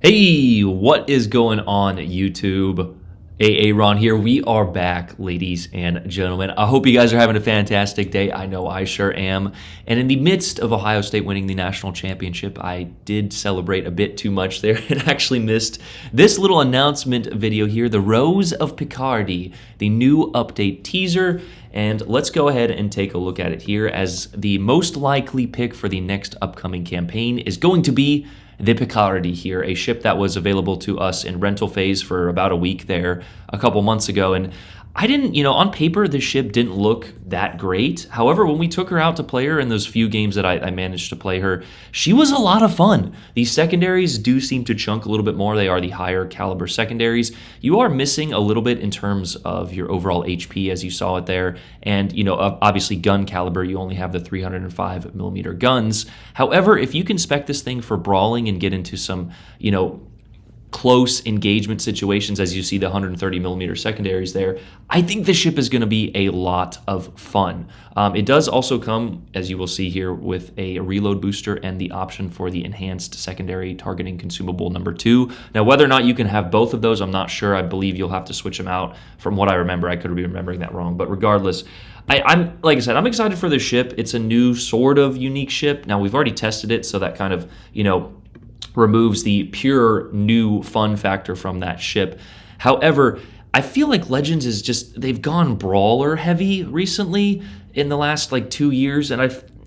Hey, what is going on, YouTube? Ron here. We are back, ladies and gentlemen. I hope you guys are having a fantastic day. I know I sure am. And in the midst of Ohio State winning the national championship, I did celebrate a bit too much there and actually missed this little announcement video here, the Rose of Picardie, the new update teaser. And let's go ahead and take a look at it here, as the most likely pick for the next upcoming campaign is going to be the Picardie here, a ship that was available to us in rental phase for about a week there a couple months ago. And I didn't, on paper, this ship didn't look that great. However, when we took her out to play her in those few games that I managed to play her, she was a lot of fun. These secondaries do seem to chunk a little bit more. They are the higher caliber secondaries. You are missing a little bit in terms of your overall HP, as you saw it there. And, obviously gun caliber, you only have the 305 millimeter guns. However, if you can spec this thing for brawling and get into some, close engagement situations, as you see the 130 millimeter secondaries there, I think this ship is going to be a lot of fun. It does also come, as you will see here, with a reload booster and the option for the enhanced secondary targeting consumable number 2. Now, whether or not you can have both of those, I'm not sure. I believe you'll have to switch them out. From what I remember, I could be remembering that wrong, but regardless, I'm like I said, I'm excited for this ship. It's a new sort of unique ship. Now, we've already tested it, so that kind of removes the pure new fun factor from that ship. However, I feel like Legends is just, they've gone brawler heavy recently in the last 2 years, and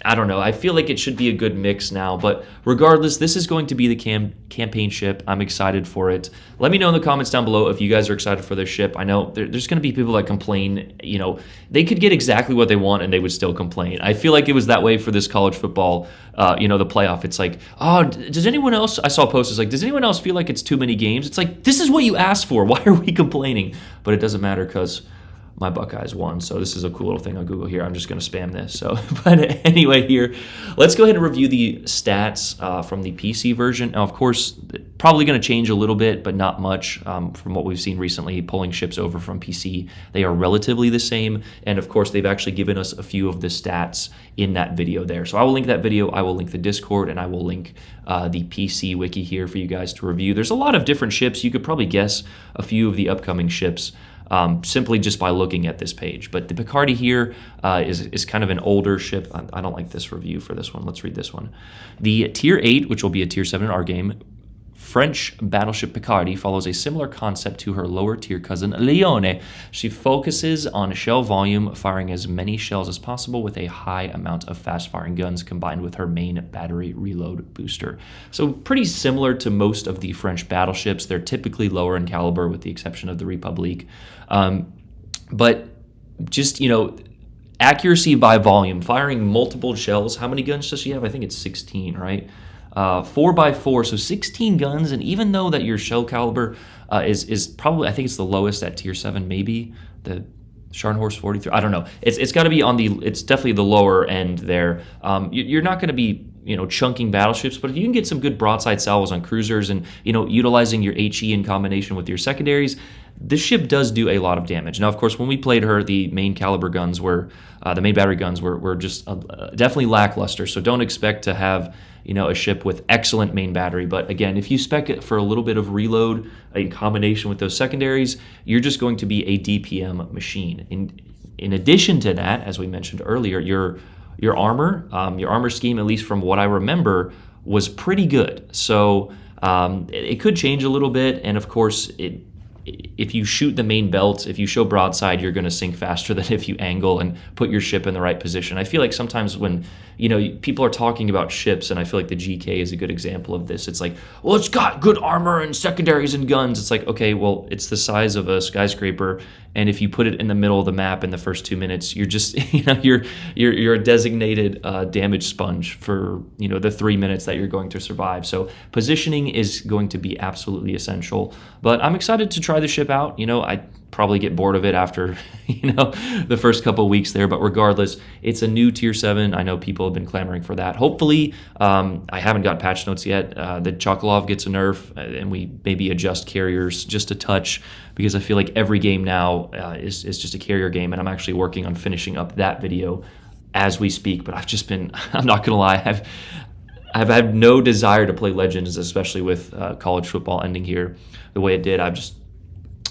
I don't know. I feel like it should be a good mix now, but regardless, this is going to be the campaign ship. I'm excited for it. Let me know in the comments down below if you guys are excited for this ship. I know there's going to be people that complain. They could get exactly what they want and they would still complain. I feel like it was that way for this college football, the playoff. It's like, oh, does anyone else, I saw posts like, does anyone else feel like it's too many games? It's like, this is what you asked for. Why are we complaining? But it doesn't matter because my Buckeyes won, so this is a cool little thing on Google here. I'm just going to spam this. So, but anyway, here, let's go ahead and review the stats from the PC version. Now, of course, probably going to change a little bit, but not much from what we've seen recently. Pulling ships over from PC, they are relatively the same, and of course, they've actually given us a few of the stats in that video there. So I will link that video. I will link the Discord, and I will link the PC wiki here for you guys to review. There's a lot of different ships. You could probably guess a few of the upcoming ships simply just by looking at this page. But the Picardie here is kind of an older ship. I don't like this review for this one. Let's read this one. The Tier 8, which will be a Tier 7 in our game, French battleship Picardie follows a similar concept to her lower tier cousin Lione. She focuses on shell volume, firing as many shells as possible with a high amount of fast-firing guns combined with her main battery reload booster. So pretty similar to most of the French battleships. They're typically lower in caliber with the exception of the Republique. But just, accuracy by volume, firing multiple shells. How many guns does she have? I think it's 16, right? 4x4, so 16 guns, and even though that your shell caliber is probably, I think it's the lowest at Tier 7, maybe the Scharnhorst 43. I don't know. It's got to be it's definitely the lower end there. You're not going to be chunking battleships, but if you can get some good broadside salvos on cruisers and utilizing your HE in combination with your secondaries, this ship does do a lot of damage. Now, of course, when we played her, the main caliber guns were the main battery guns were just definitely lackluster. So don't expect to have a ship with excellent main battery. But again, if you spec it for a little bit of reload in combination with those secondaries, you're just going to be a DPM machine. In addition to that, as we mentioned earlier, your armor scheme, at least from what I remember, was pretty good. So it could change a little bit, and of course, if you shoot the main belt, if you show broadside, you're going to sink faster than if you angle and put your ship in the right position. I feel like sometimes when people are talking about ships, and I feel like the GK is a good example of this. It's like, well, it's got good armor and secondaries and guns. It's like, okay, well, it's the size of a skyscraper, and if you put it in the middle of the map in the first 2 minutes, you're just you're a designated damage sponge for the 3 minutes that you're going to survive. So positioning is going to be absolutely essential. But I'm excited to try the ship out. I probably get bored of it after the first couple of weeks there, but regardless, it's a new Tier 7. I know people have been clamoring for that. Hopefully, I haven't got patch notes yet. The Chokolov gets a nerf, and we maybe adjust carriers just a touch, because I feel like every game now is just a carrier game, and I'm actually working on finishing up that video as we speak. But I'm not gonna lie, I've had no desire to play Legends, especially with college football ending here the way it did. I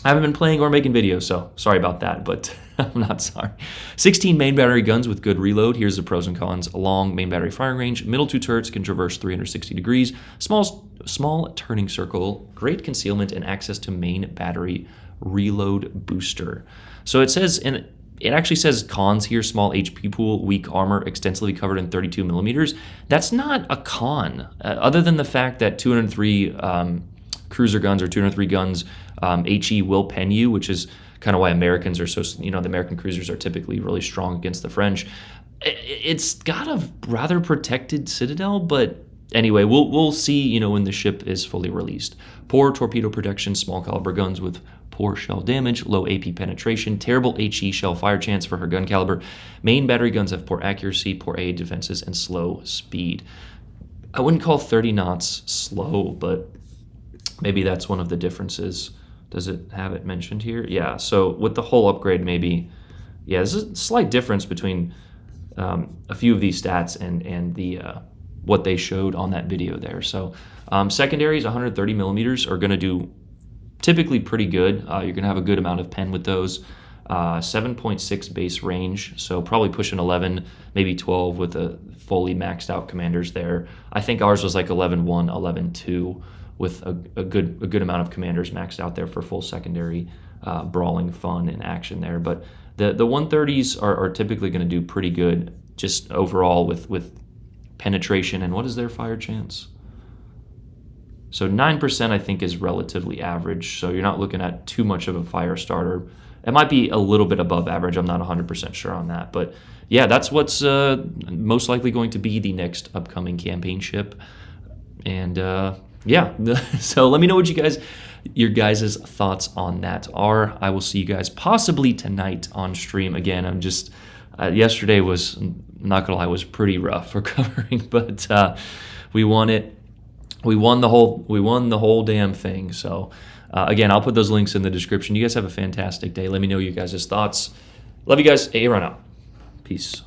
haven't been playing or making videos, so sorry about that, but I'm not sorry. 16 main battery guns with good reload. Here's the pros and cons. Long main battery firing range. Middle two turrets can traverse 360 degrees. Small turning circle. Great concealment and access to main battery reload booster. So it says, and it actually says cons here: small HP pool, weak armor, extensively covered in 32 millimeters. That's not a con, other than the fact that 203 cruiser guns or 203 guns, HE will pen you, which is kind of why Americans are so, the American cruisers are typically really strong against the French. It's got a rather protected citadel, but anyway, we'll see, when the ship is fully released. Poor torpedo protection, small caliber guns with poor shell damage, low AP penetration, terrible HE shell fire chance for her gun caliber. Main battery guns have poor accuracy, poor A defenses, and slow speed. I wouldn't call 30 knots slow, but maybe that's one of the differences. Does it have it mentioned here? Yeah, so with the hull upgrade, maybe, yeah, there's a slight difference between a few of these stats and the what they showed on that video there. So secondaries, 130 millimeters, are going to do typically pretty good. You're going to have a good amount of pen with those. 7.6 base range, so probably pushing 11, maybe 12 with the fully maxed out commanders there. I think ours was like 11.1, 11.2 with a good amount of commanders maxed out there for full secondary brawling fun and action there. But the 130s are typically going to do pretty good just overall with penetration. And what is their fire chance? So 9% I think is relatively average, so you're not looking at too much of a fire starter. It might be a little bit above average. I'm not 100% sure on that. But yeah, that's what's most likely going to be the next upcoming campaign ship. And yeah, so let me know what your guys' thoughts on that are. I will see you guys possibly tonight on stream. Again, I'm just, yesterday was, I'm not gonna lie, was pretty rough recovering, but we won it. We won the whole damn thing. So again, I'll put those links in the description. You guys have a fantastic day. Let me know you guys' thoughts. Love you guys. Hey, run out. Peace.